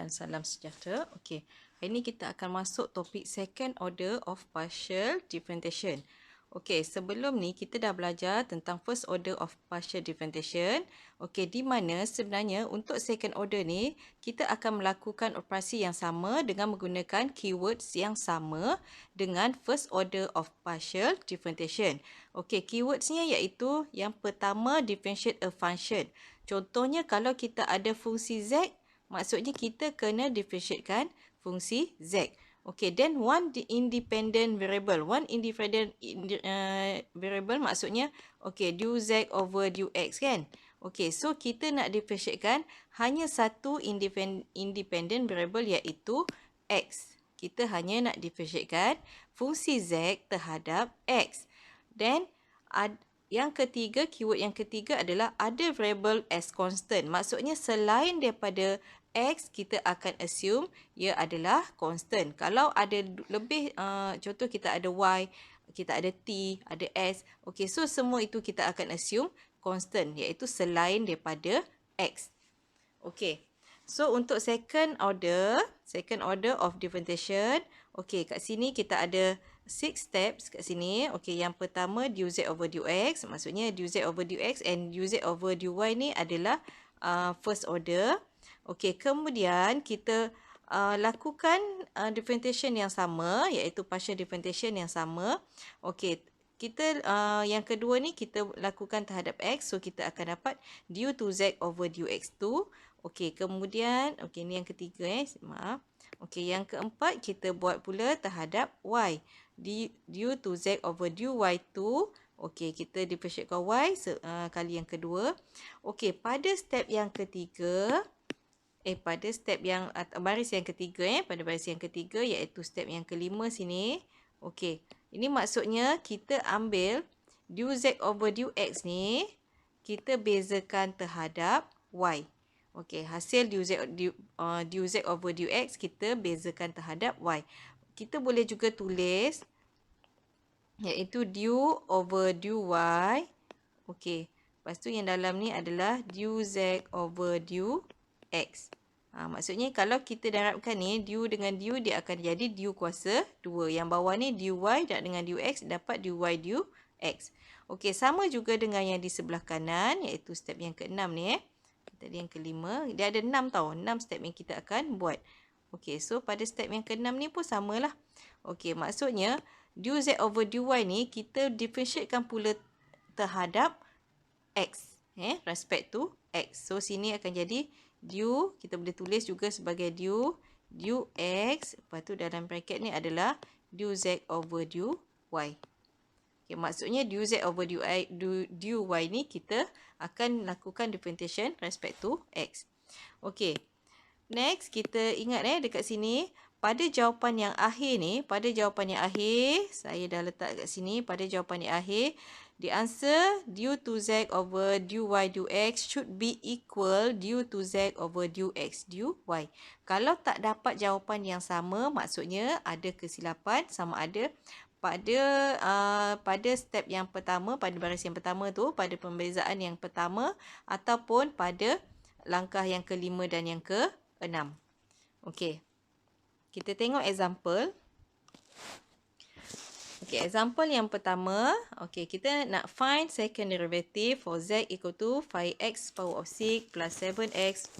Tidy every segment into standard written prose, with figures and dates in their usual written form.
dan salam sejahtera. Okey, hari ini kita akan masuk topik second order of partial differentiation. Okey, sebelum ni kita dah belajar tentang first order of partial differentiation. Okey, di mana sebenarnya untuk second order ni kita akan melakukan operasi yang sama dengan menggunakan keywords yang sama dengan first order of partial differentiation. Okey, keywordsnya iaitu yang pertama differentiate a function. Contohnya kalau kita ada fungsi z, maksudnya kita kena differentiatekan fungsi z. Okay, then one independent variable. One independent variable maksudnya, okay, du z over du x kan. Okay, so kita nak differentiatekan hanya satu independent variable iaitu x. Kita hanya nak differentiatekan fungsi z terhadap x. Then, yang ketiga, keyword yang ketiga adalah other variable as constant. Maksudnya selain daripada x, kita akan assume ia adalah constant. Kalau ada lebih, contoh kita ada y, kita ada t, ada s. Okay, so semua itu kita akan assume constant, iaitu selain daripada x. Okay, so untuk second order of differentiation, okay, kat sini kita ada 6 steps kat sini. Okay, yang pertama du z over du x, maksudnya du z over du x and du z over du y ni adalah first order. Okey, kemudian kita lakukan differentiation yang sama, iaitu partial differentiation yang sama. Okey, kita yang kedua ni kita lakukan terhadap x, so kita akan dapat du 2z over du x2. Okey, kemudian ni yang ketiga maaf. Okey, yang keempat kita buat pula terhadap y, du 2z over du y2. Okey, kita differentiatekan y kali yang kedua. Okey, pada step yang ketiga, pada step yang baris yang ketiga pada baris yang ketiga iaitu step yang kelima sini. Okey, ini maksudnya kita ambil du z over du x ni kita bezakan terhadap y. Okey, hasil du z over du x kita bezakan terhadap y. Kita boleh juga tulis iaitu du over du y. Okey, lepas tu yang dalam ni adalah du z over du x. Maksudnya kalau kita darabkan ni, du dengan du dia akan jadi du kuasa 2. Yang bawah ni dy dan dengan du x dapat dy du x. Okey, sama juga dengan yang di sebelah kanan iaitu step yang ke-6 ni Tadi yang kelima, dia ada 6 tau. 6 step yang kita akan buat. Okey, so pada step yang ke-6 ni pun samalah. Okey, maksudnya du z over du y ni kita differentiatekan pula terhadap x, respect to x. So sini akan jadi du, kita boleh tulis juga sebagai du x, lepas tu dalam bracket ni adalah du z over du y. Okay, maksudnya du z over du y ni kita akan lakukan differentiation respect to x. Okey, next kita ingat dekat sini, pada jawapan yang akhir ni, saya dah letak kat sini, pada jawapan yang akhir, the answer du 2z over du y du x should be equal du 2z over du x du y. Kalau tak dapat jawapan yang sama, maksudnya ada kesilapan, sama ada pada step yang pertama, pada baris yang pertama tu, pada pembezaan yang pertama, ataupun pada langkah yang kelima dan yang ke-6. Okey, kita tengok example. Okey, example yang pertama, okey, kita nak find second derivative for z equal to 5x power of 6 plus 7x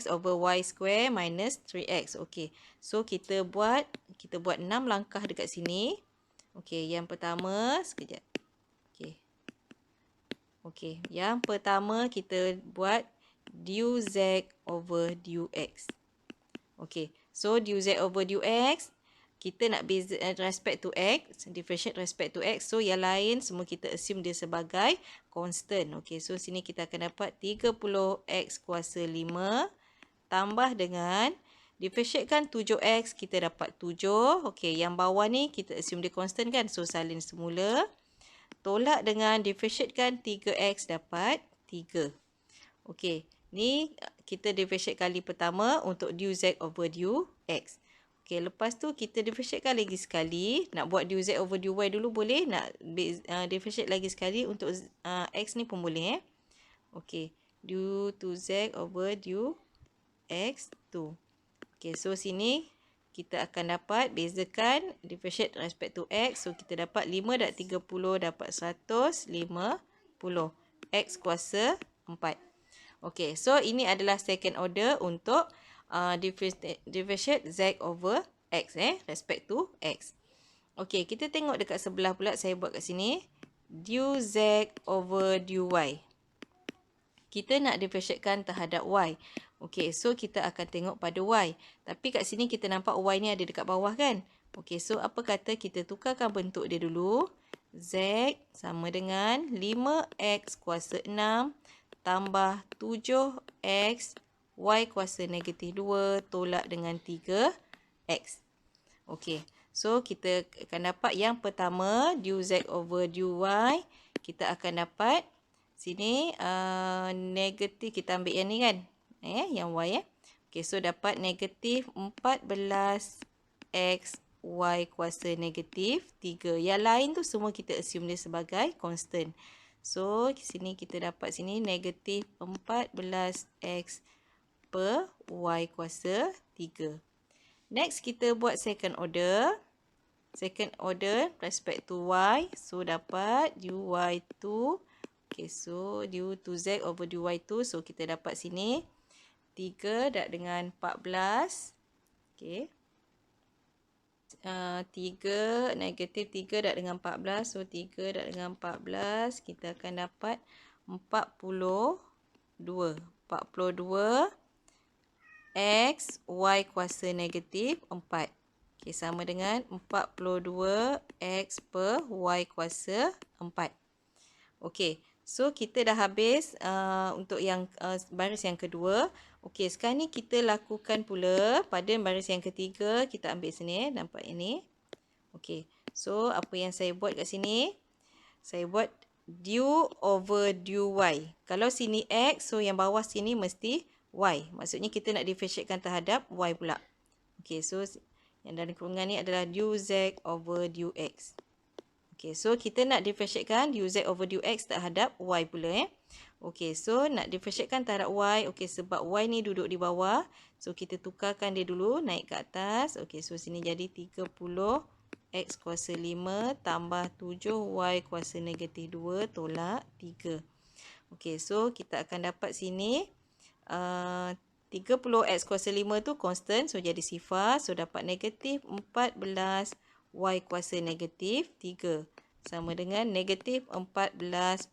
over y square minus 3x. Okey, so kita buat 6 langkah dekat sini. Okey, yang pertama, sekejap. Okey, yang pertama kita buat du z over du x. Okey, so du z over du x, kita nak beza respect to x, differentiate respect to x. So yang lain semua kita assume dia sebagai constant. Okey, so sini kita akan dapat 30x kuasa 5 tambah dengan differentiatekan 7x, kita dapat 7. Okey, yang bawah ni kita assume dia constant kan. So salin semula. Tolak dengan differentiatekan 3x dapat 3. Okey, ni kita differentiate kali pertama untuk du z over du x. Okey, lepas tu kita differentiatekan lagi sekali. Nak buat du z over du y dulu boleh. Nak differentiate lagi sekali untuk x ni pun boleh. Okey, du 2z over du x2. Okay, so sini kita akan dapat bezakan differentiate respect to x. So, kita dapat 5 + 30 dapat 150. X kuasa 4. Okay, so ini adalah second order untuk differentiate z over x, respect to x. Okay, kita tengok dekat sebelah pula, saya buat kat sini. Du z over du y. Kita nak differentiatekan terhadap y. Okey, so kita akan tengok pada y. Tapi kat sini kita nampak y ni ada dekat bawah kan? Okey, so apa kata kita tukarkan bentuk dia dulu. Z sama dengan 5x kuasa 6 tambah 7x y kuasa negatif 2 tolak dengan 3x. Okey, so kita akan dapat yang pertama du z over du y. Kita akan dapat sini negatif, kita ambil yang ni kan, yang y. Okey, so dapat negatif 14x y kuasa negatif 3. Yang lain tu semua kita assume dia sebagai constant. So sini kita dapat sini negatif 14x per y kuasa 3. Next kita buat second order. Second order respect to y. So dapat dy2. Okay, so du to z over dy2. So, kita dapat sini 3 dak dengan 14. Okay. 3, negatif 3 dak dengan 14. So, 3 dak dengan 14. Kita akan dapat 42. 42 x y kuasa negatif 4. Okay, sama dengan 42 x per y kuasa 4. Okay. So, kita dah habis untuk yang baris yang kedua. Okey, sekarang ni kita lakukan pula pada baris yang ketiga. Kita ambil sini, nampak ini. Okey, so apa yang saya buat kat sini? Saya buat du over du y. Kalau sini x, so yang bawah sini mesti y. Maksudnya kita nak differentiatekan terhadap y pula. Okey, so yang dalam kurungan ni adalah du z over du x. Okay, so kita nak differentiatekan du z over du x terhadap y pula. Okay, so nak differentiatekan terhadap y. Okay, sebab y ni duduk di bawah. So, kita tukarkan dia dulu naik ke atas. Okay, so sini jadi 30 x kuasa 5 tambah 7y kuasa negatif 2 tolak 3. Okay, so kita akan dapat sini 30x kuasa 5 tu constant. So, jadi sifar. So, dapat negatif 14 y kuasa negatif 3 sama dengan negatif 14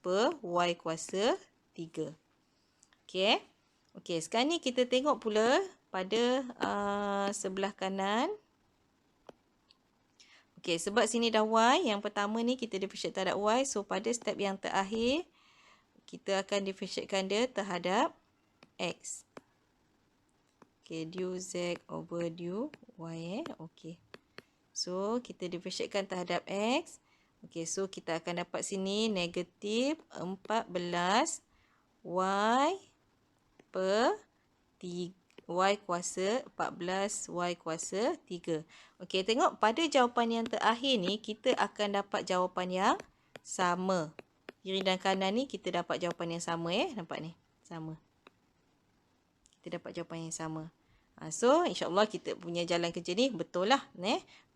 per y kuasa 3. Okey. Okey, sekarang ni kita tengok pula pada sebelah kanan. Okey, sebab sini dah y, yang pertama ni kita differentiate terhadap y. So, pada step yang terakhir, kita akan differentiatekan dia terhadap x. Okey, du z over du y. Okey. So, kita differentiatekan terhadap x. Okey, so kita akan dapat sini negatif 14 y per 3. Y kuasa 14 y kuasa 3. Okey, tengok pada jawapan yang terakhir ni, kita akan dapat jawapan yang sama. Kiri dan kanan ni kita dapat jawapan yang sama. Nampak ni? Sama. Kita dapat jawapan yang sama. So, insyaAllah kita punya jalan kerja ni betul lah.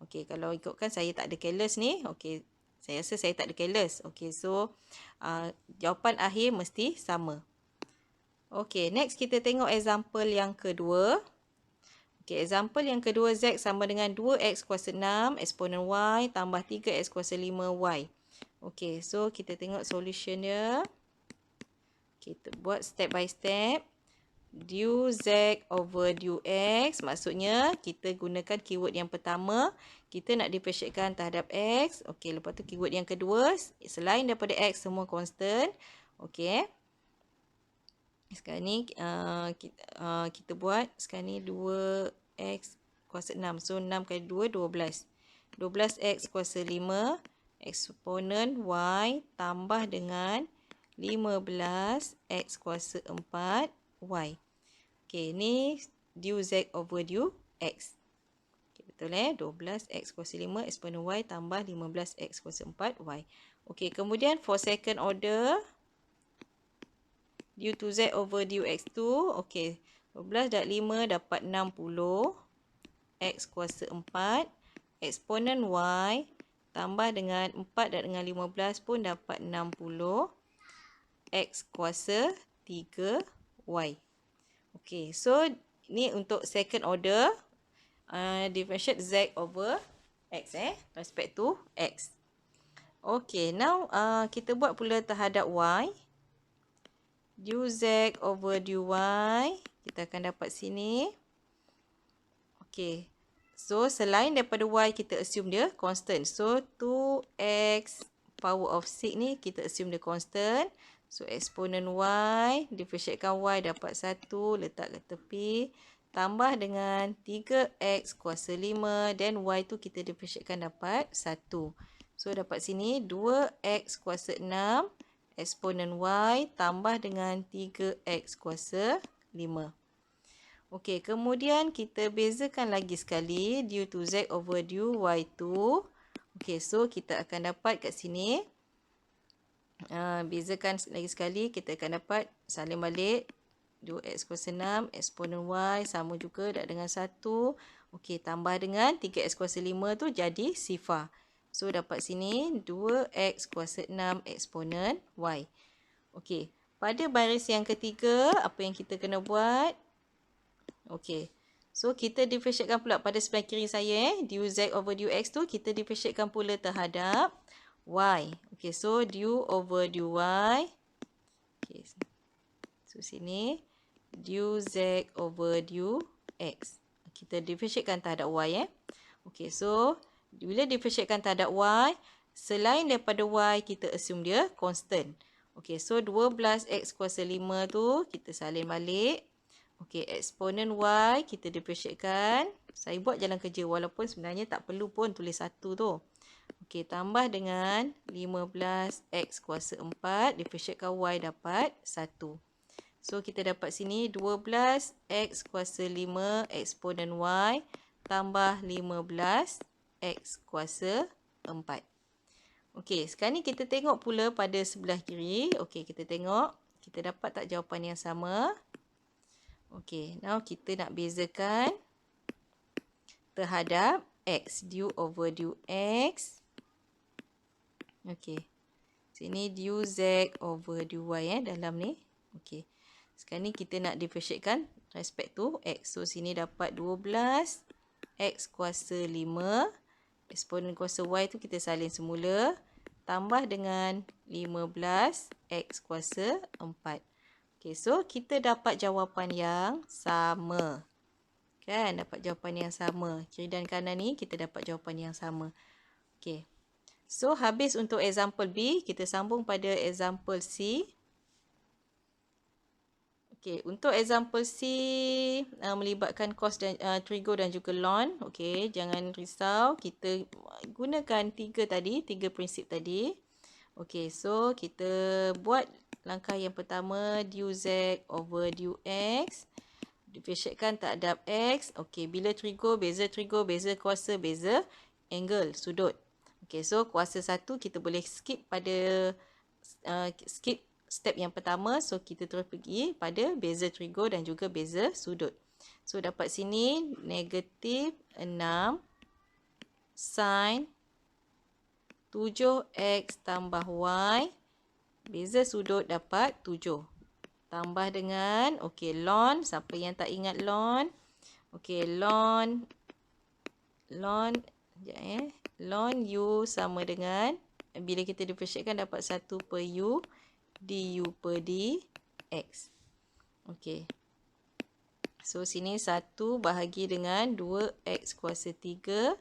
Okey, kalau ikutkan saya tak ada careless ni. Okey, saya rasa saya tak ada careless. Okey, so jawapan akhir mesti sama. Okey, next kita tengok example yang kedua. Okey, example yang kedua, z sama dengan 2x kuasa 6 eksponen y tambah 3x kuasa 5y. Okey, so kita tengok solution dia. Kita buat step by step. Du z over du x, maksudnya kita gunakan keyword yang pertama, kita nak differentiatekan terhadap x. Okey, lepas tu keyword yang kedua, selain daripada x semua constant. Okey. Sekarang ni kita buat sekarang ni 2x kuasa 6. So 6 kali 2 12. 12x kuasa 5 eksponen y tambah dengan 15x kuasa 4 y. Okey, ni du z over du x. Okay, betul 12x kuasa 5 eksponen y tambah 15x kuasa 4 y. Okey, kemudian for second order, du to z over du x2. Okey, 12 darab 5 dapat 60. X kuasa 4. Eksponen Y tambah dengan 4 darab dengan 15 pun dapat 60. X kuasa 3Y. Okay, so ni untuk second order. Differentiate Z over X respect to X. Okay, now kita buat pula terhadap Y. Du Z over du Y. Kita akan dapat sini. Okay, so selain daripada Y kita assume dia constant. So 2X power of 6 ni kita assume dia constant. So eksponen Y, differentiatekan Y dapat 1, letak ke tepi. Tambah dengan 3X kuasa 5. Then Y tu kita differentiatekan dapat 1. So dapat sini 2X kuasa 6. Eksponen Y tambah dengan 3X kuasa 5. Okey, kemudian kita bezakan lagi sekali due to Z over due Y2. Okey, so kita akan dapat kat sini. Bezakan lagi sekali, kita akan dapat salin balik 2x kuasa 6, eksponen y sama juga dak dengan 1. Okey, tambah dengan 3x kuasa 5 tu jadi sifar. So dapat sini 2x kuasa 6 eksponen y. Okey, pada baris yang ketiga apa yang kita kena buat? Okey. So kita differentiatekan pula pada sebelah kiri saya du z over du x tu kita differentiatekan pula terhadap y. Okay, so du over du y. Okay, so sini du z over du x. Kita differentiatekan terhadap y Okay, so bila differentiatekan terhadap y, selain daripada y kita assume dia constant. Okay, so 12x kuasa 5 tu kita salin balik. Okay, eksponen y kita differentiatekan. Saya buat jalan kerja walaupun sebenarnya tak perlu pun tulis 1 tu. Okey, tambah dengan 15x kuasa 4. Differentiatekan y dapat 1. So, kita dapat sini 12x kuasa 5 eksponen y tambah 15x kuasa 4. Okey, sekarang ni kita tengok pula pada sebelah kiri. Okey, kita tengok. Kita dapat tak jawapan yang sama? Okey, now kita nak bezakan terhadap x. Du over du x. Okey. Sini du z over du y dalam ni. Okey. Sekarang ni kita nak differentiatekan respect to x. So sini dapat 12 x kuasa 5. Eksponen kuasa y tu kita salin semula. Tambah dengan 15 x kuasa 4. Okey, so kita dapat jawapan yang sama. Kan? Dapat jawapan yang sama. Kiri dan kanan ni kita dapat jawapan yang sama. Okey. So, habis untuk example B. Kita sambung pada example C. Okey, untuk example C melibatkan cos dan trigo dan juga ln. Okey, jangan risau. Kita gunakan tiga prinsip tadi. Okey, so kita buat langkah yang pertama du z over du x. Differentiatekan terhadap x. Okey, bila trigo, beza kuasa, beza angle, sudut. Okey, so kuasa 1 kita boleh skip pada skip step yang pertama. So kita terus pergi pada beza trigo dan juga beza sudut. So dapat sini negatif 6 sin 7x tambah y. Beza sudut dapat 7. Tambah dengan, okey, ln. Siapa yang tak ingat ln? Okey, ln, sekejap ln u sama dengan, bila kita differentiatekan dapat 1 per u du per dx. Okey. So, sini 1 bahagi dengan 2x kuasa 3.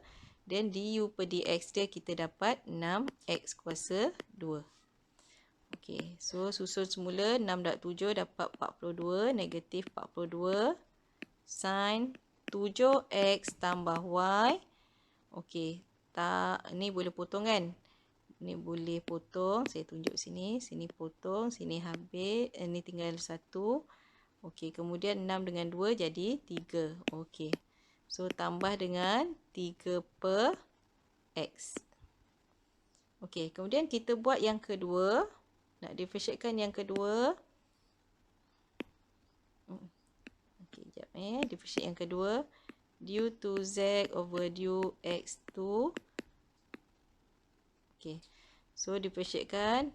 Dan du per dx dia kita dapat 6x kuasa 2. Okey, so susun semula 6 darab 7 dapat 42, negatif 42 sin 7x tambah y. Okey, ni boleh potong kan? Ni boleh potong, saya tunjuk sini, sini potong, sini habis, ni tinggal 1. Okey, kemudian 6 dengan 2 jadi 3. Okey, so tambah dengan 3 per x. Okey, kemudian kita buat yang kedua. Nak differentiatekan yang kedua. Okey, Sekejap differentiate yang kedua. Due to Z over due X2. Okay. So differentiate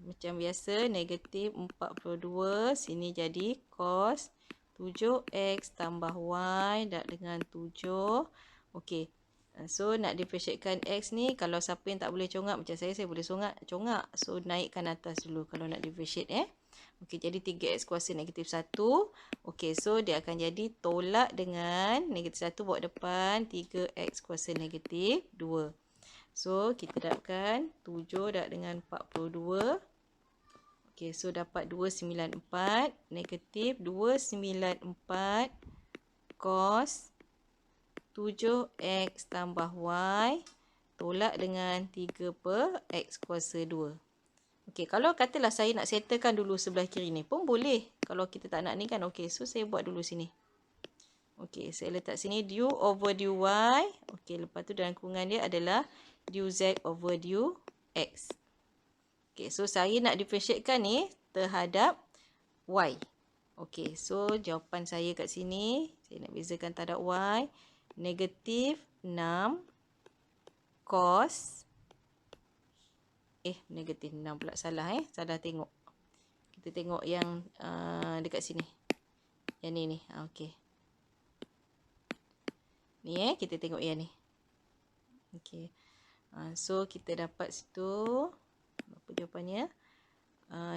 macam biasa, negatif 42. Sini jadi cos 7X tambah Y dengan 7. Okay. So nak differentiatekan X ni, kalau siapa yang tak boleh congak macam saya boleh congak. So naikkan atas dulu kalau nak differentiate Okey, jadi 3x kuasa negatif 1. Okey, so dia akan jadi tolak dengan negatif 1 bawa depan 3x kuasa negatif 2. So kita dapatkan 7 darab dengan 42. Okey, so dapat 294 negatif 294 cos 7x tambah y tolak dengan 3 per x kuasa 2. Okey, kalau katalah saya nak settlekan dulu sebelah kiri ni pun boleh. Kalau kita tak nak ni kan. Okey, so saya buat dulu sini. Okey, saya letak sini du over dy. Okey, lepas tu dalam kurungan dia adalah du z over du x. Okey, so saya nak differentiatekan ni terhadap y. Okey, so jawapan saya kat sini, saya nak bezakan terhadap y. Negatif 6 cos negatif 6 pula, salah salah tengok. Kita tengok yang dekat sini. Yang ni ni. Okey. Ni kita tengok yang ni. Okey. So kita dapat situ apa jawapannya?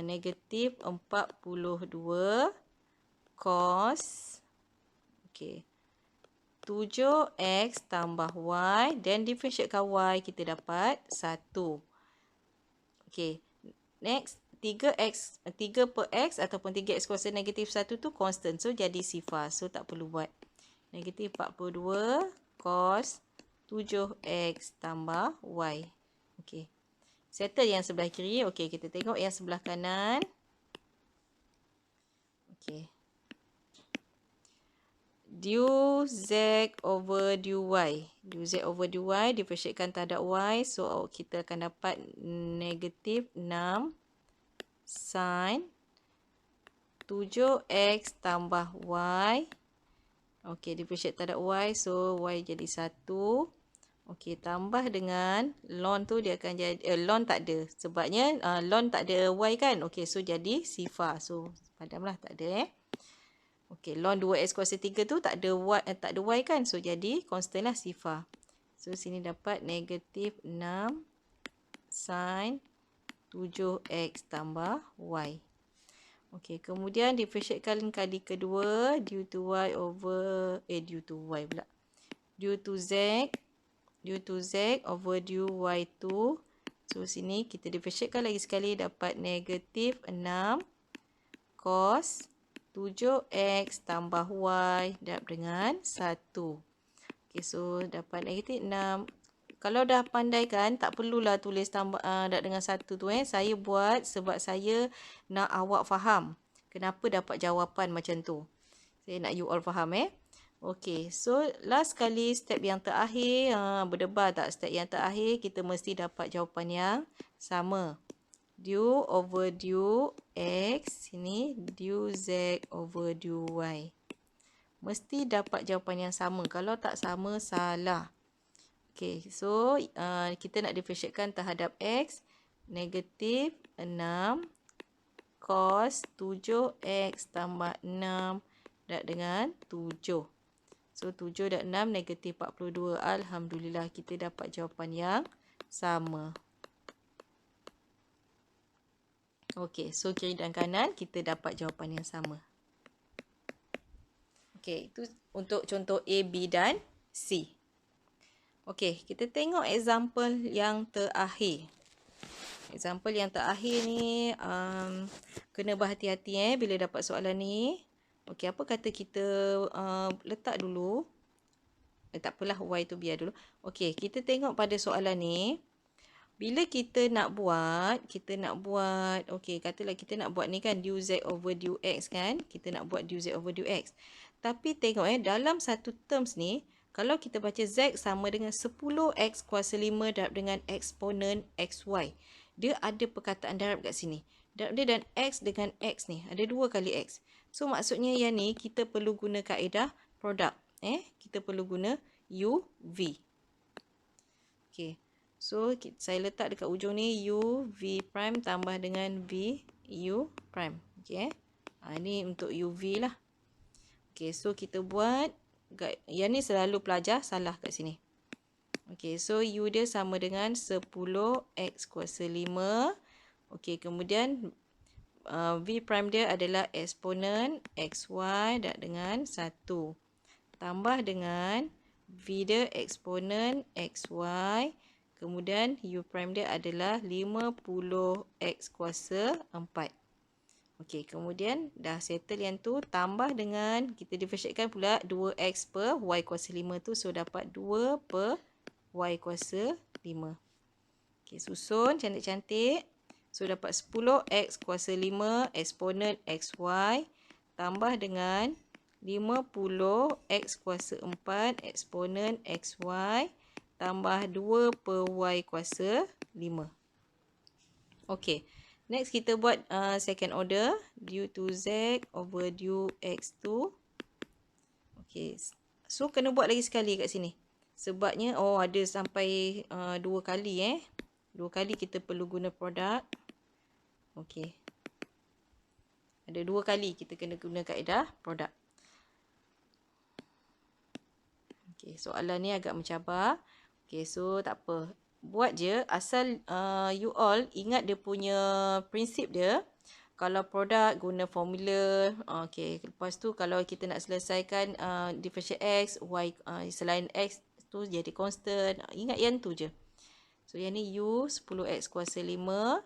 Negatif 42 cos 7x tambah y, dan differentiatekan y, kita dapat 1. Okey, next 3 per x ataupun 3x kuasa negatif 1 tu constant, so jadi sifar, so tak perlu buat. Negatif 42 cos 7x tambah y. Okey, settle yang sebelah kiri. Okey, kita tengok yang sebelah kanan. Okey, du z over dy. Du z over dy differentiatekan terhadap y. So kita akan dapat negatif 6 sin 7x tambah y. Okey, differentiate terhadap y. So y jadi 1. Okey, tambah dengan ln tu dia akan jadi ln tak ada. Sebabnya ln tak ada y kan. Okey, so jadi sifar. So padamlah, tak ada Okey, ln 2x kuasa 3 tu tak ada y kan. So jadi constant lah, sifar. So sini dapat negatif 6 sin 7x tambah y. Okey, kemudian differentiatekan kali kedua due to y over due to y pula. Due to z over dy 2. So sini kita differentiatekan lagi sekali, dapat negatif 6 cos 7x tambah y darab dengan 1. Okey, so dapat negatif 6. Kalau dah pandai kan, tak perlulah tulis tambah darab dengan 1 tu Saya buat sebab saya nak awak faham kenapa dapat jawapan macam tu. Saya nak you all faham Okey, so last kali step yang terakhir, berdebar tak step yang terakhir, kita mesti dapat jawapan yang sama. Du over du x, sini du z over du y. Mesti dapat jawapan yang sama. Kalau tak sama, salah. Okey, so kita nak differentiatekan terhadap x. Negatif 6 cos 7x tambah 6 darab dengan 7. So 7 darab 6 negatif 42. Alhamdulillah, kita dapat jawapan yang sama. Okey, so kiri dan kanan kita dapat jawapan yang sama. Okey, itu untuk contoh A, B dan C. Okey, kita tengok example yang terakhir. Example yang terakhir ni kena berhati-hati bila dapat soalan ni. Okey, apa kata kita letak dulu. Tak apalah, y tu biar dulu. Okey, kita tengok pada soalan ni. Bila kita nak buat, okey, katalah kita nak buat ni kan, du z over du x kan. Kita nak buat du z over du x. Tapi tengok dalam satu terms ni, kalau kita baca z sama dengan 10x kuasa 5 darab dengan eksponen xy. Dia ada perkataan darab kat sini. Darab dia dan x dengan x ni, ada 2 kali x. So maksudnya yang ni kita perlu guna kaedah produk. Kita perlu guna U, V. Okey. So saya letak dekat ujung ni U, V prime tambah dengan V, U prime. Okey. Ni untuk UV lah. Okey, so kita buat. Yang ni selalu pelajar salah kat sini. Okey, so U dia sama dengan 10x kuasa 5. Okey, kemudian V prime dia adalah eksponen XY dengan 1. Tambah dengan V dia eksponen XY. Kemudian U prime dia adalah 50x kuasa 4. Okey, kemudian dah settle yang tu. Tambah dengan, kita differentiatekan pula 2x per Y kuasa 5 tu. So, dapat 2 per Y kuasa 5. Okey, susun cantik-cantik. So, dapat 10x kuasa 5 eksponen XY tambah dengan 50x kuasa 4 eksponen XY tambah 2 per Y kuasa 5. Okey, next kita buat second order. Due to Z over due X2. Okey, so kena buat lagi sekali kat sini. Sebabnya, ada sampai 2 kali 2 kali kita perlu guna produk. Okey. Ada 2 kali kita kena guna kaedah produk. Okey, soalan ni agak mencabar. Okey, so tak apa. Buat je. Asal you all ingat dia punya prinsip dia. Kalau produk guna formula. Okey, lepas tu kalau kita nak selesaikan differentiate X, Y selain X tu jadi constant. Ingat yang tu je. So, yang ni U 10x kuasa 5.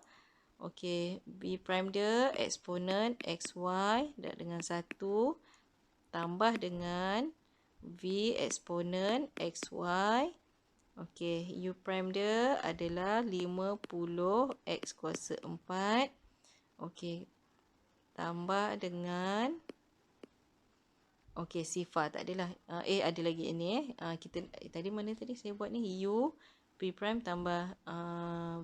Okey, B prime dia eksponen XY dengan 1 tambah dengan V eksponen XY. Okey, U prime dia adalah 50x kuasa 4. Okey, tambah dengan sifar tak adalah. Ada lagi ni kita tadi mana tadi saya buat ni U P prime tambah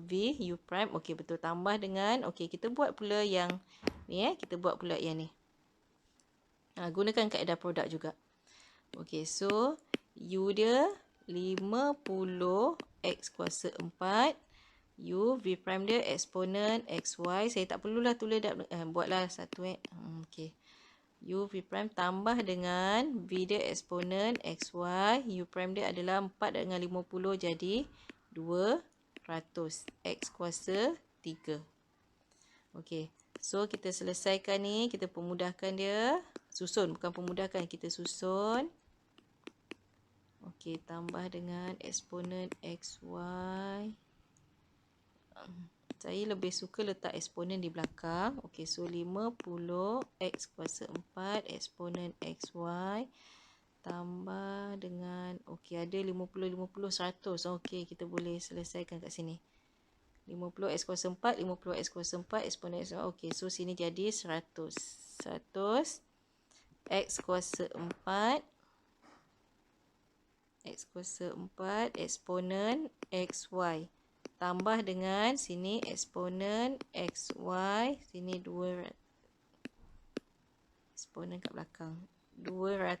V U prime. Okey, betul, tambah dengan kita buat pula yang ni kita buat pula yang ni. Gunakan kaedah produk juga. Okey, so U dia 50x kuasa 4. U V prime dia eksponen XY. Saya tak perlulah tulis buatlah satu okey. U V prime tambah dengan V dia eksponen XY. U prime dia adalah 4 dengan 50 jadi 200. X kuasa 3. Okey. So, kita selesaikan ni. Kita pemudahkan dia. Susun. Bukan pemudahkan. Kita susun. Okey. Tambah dengan eksponen XY. Saya lebih suka letak eksponen di belakang. Okey, so 50x kuasa 4 eksponen XY tambah dengan ada 50 100. Okey, kita boleh selesaikan kat sini. 50x kuasa 4, 50x kuasa 4 eksponen XY. Okey, so sini jadi 100. 100 x kuasa 4 eksponen XY tambah dengan sini eksponen XY, sini 2 eksponen kat belakang. 200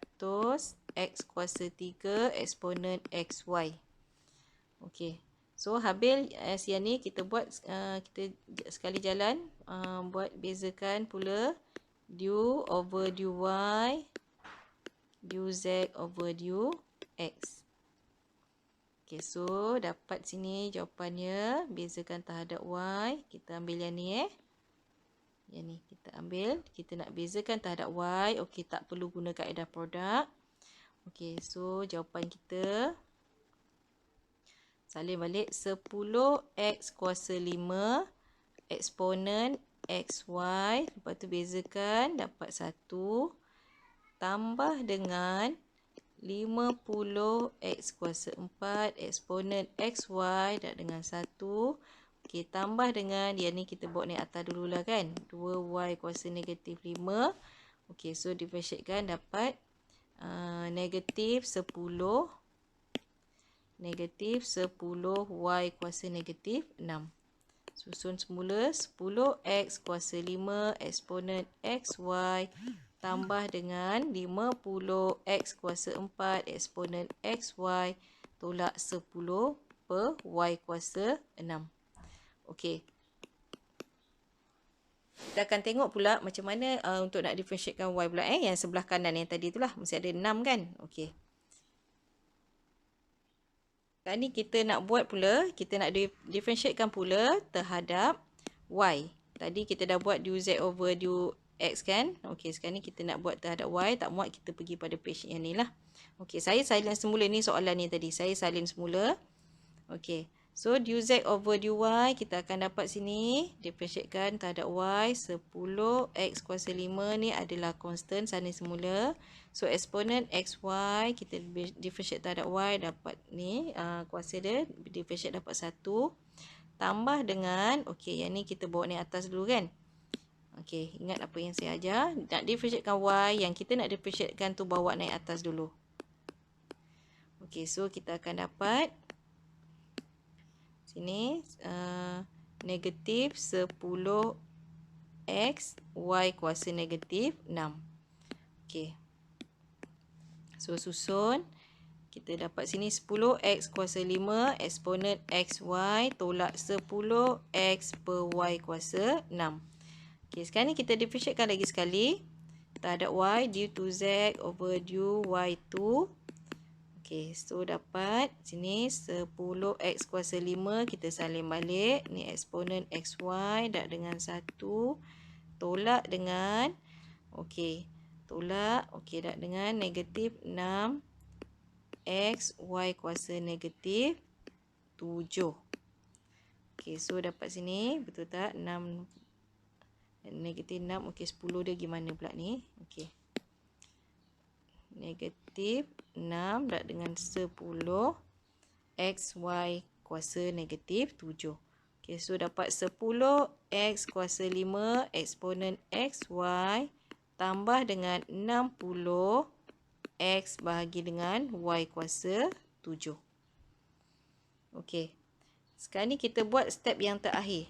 x kuasa 3 eksponen XY. Okey. So habis yang ni kita buat kita sekali jalan buat bezakan pula du over du Y, du Z over du X. Okey, so dapat sini jawapannya. Bezakan terhadap Y. Kita ambil yang ni Yang ni kita ambil. Kita nak bezakan terhadap Y. Okey, tak perlu guna kaedah produk. Okey, so jawapan kita salin balik 10x kuasa 5 eksponen XY. Lepas tu bezakan dapat 1 tambah dengan 50x kuasa 4 eksponen XY dengan 1. Okey, tambah dengan yang ni kita buat ni atas dululah kan. 2y kuasa negatif 5. Okey, so differentiatekan dapat negatif 10 y kuasa negatif 6. Susun semula 10x kuasa 5 eksponen XY tambah dengan 50x kuasa 4 eksponen xy tolak 10 per y kuasa 6. Okey. Kita akan tengok pula macam mana untuk nak differentiatekan y pula yang sebelah kanan yang tadi itulah. Mesti ada 6 kan? Okey. Sekarang ni kita nak buat pula, kita nak differentiatekan pula terhadap y. Tadi kita dah buat du z over du x kan? Okey, sekarang ni kita nak buat terhadap y. Tak muat kita pergi pada page yang ni lah. Okey, saya salin semula ni soalan ni tadi. Saya salin semula. Okey. So, du z over du y kita akan dapat sini. Differentiatekan terhadap y. 10x kuasa 5 ni adalah constant salin semula. So, eksponen xy kita differentiate terhadap y dapat ni. Kuasa dia differentiate dapat 1. Tambah dengan, okey, yang ni kita bawa ni atas dulu kan. Okey, ingat apa yang saya ajar. Nak differentiatekan y, yang kita nak differentiatekan tu bawa naik atas dulu. Okey, so kita akan dapat sini negatif 10x y kuasa negatif 6. Okey. So, susun. Kita dapat sini 10x kuasa 5 eksponen xy tolak 10x per y kuasa 6. Okey, sekarang ni kita differentiatekan lagi sekali. Terhadap y, du 2z over du y2. Okey, so dapat sini 10x kuasa 5 kita salin balik. Ni eksponen xy dak dengan 1 tolak dengan okey, tolak okey dak dengan negatif 6x y kuasa negatif 7. Okey, so dapat sini betul tak? 6 negatif 6. Okey, 10 dia gimana pula ni? Okey. Negatif 6 dak dengan 10 xy kuasa negatif 7. Okey, so dapat 10x kuasa 5 eksponen xy tambah dengan 60 x bahagi dengan y kuasa 7. Okey. Sekarang ni kita buat step yang terakhir.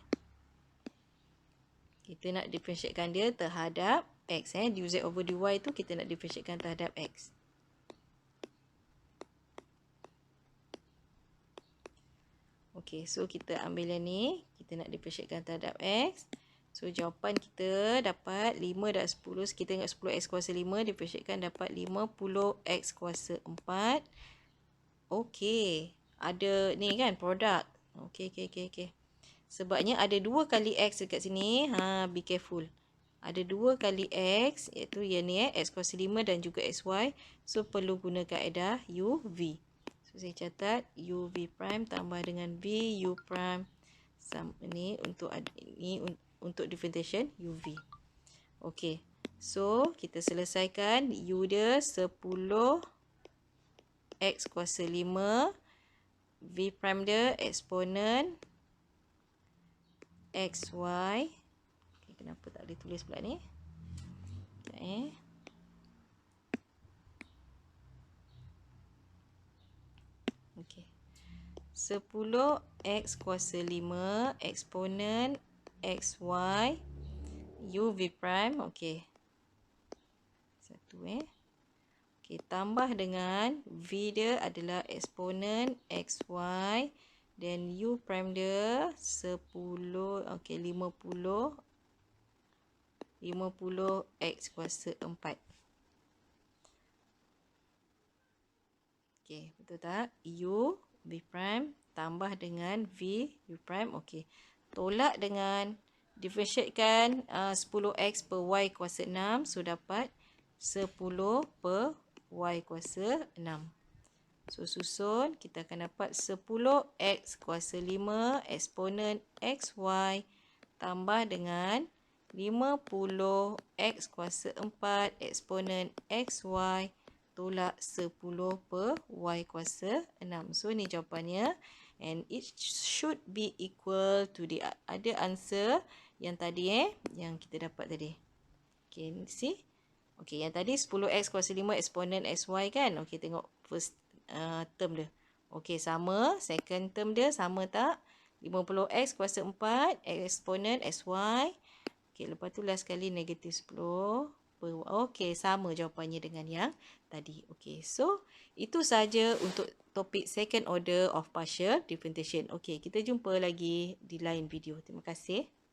Kita nak differentiatekan dia terhadap x. Du z over du y tu kita nak differentiatekan terhadap x. Okey, so kita ambil yang ni. Kita nak differentiatekan terhadap x. So, jawapan kita dapat 5 dan 10. Kita ingat 10x kuasa 5. Differentiatekan dapat 50x kuasa 4. Okey. Ada ni kan produk. Okey. Sebabnya ada 2 kali x dekat sini. Be careful. Ada 2 kali x. Iaitu yang ni x kuasa 5 dan juga xy. So, perlu guna kaedah UV. So, saya catat UV prime tambah dengan V U prime. Ni untuk differentiation UV. Okey. So, kita selesaikan U dia 10x kuasa 5. V prime dia eksponen xy. Okay, kenapa tak boleh tulis pula ni? Okay. Okey. 10x kuasa 5 eksponen xy u v prime. Okey. Satu Okey, tambah dengan v dia adalah eksponen xy dan u prime dia 10. Okey, 50x kuasa 4. Okey, betul tak? U v prime tambah dengan v u prime. Okey. Tolak dengan differentiatekan 10x per y kuasa 6. So, dapat 10 per y kuasa 6. So, susun. Kita akan dapat 10x kuasa 5 eksponen xy tambah dengan 50x kuasa 4 eksponen xy tolak 10 per y kuasa 6. So, ni jawapannya. And it should be equal to the other answer yang tadi yang kita dapat tadi. Okay, see? Okay, yang tadi 10x kuasa 5 eksponen xy kan? Okay, tengok first term dia. Okay, sama. Second term dia sama tak? 50x kuasa 4 eksponen xy. Okay, lepas tu last sekali negatif 10 berapa? Okey, sama jawapannya dengan yang tadi. Okey, so itu saja untuk topik second order of partial differentiation. Okey, kita jumpa lagi di lain video. Terima kasih.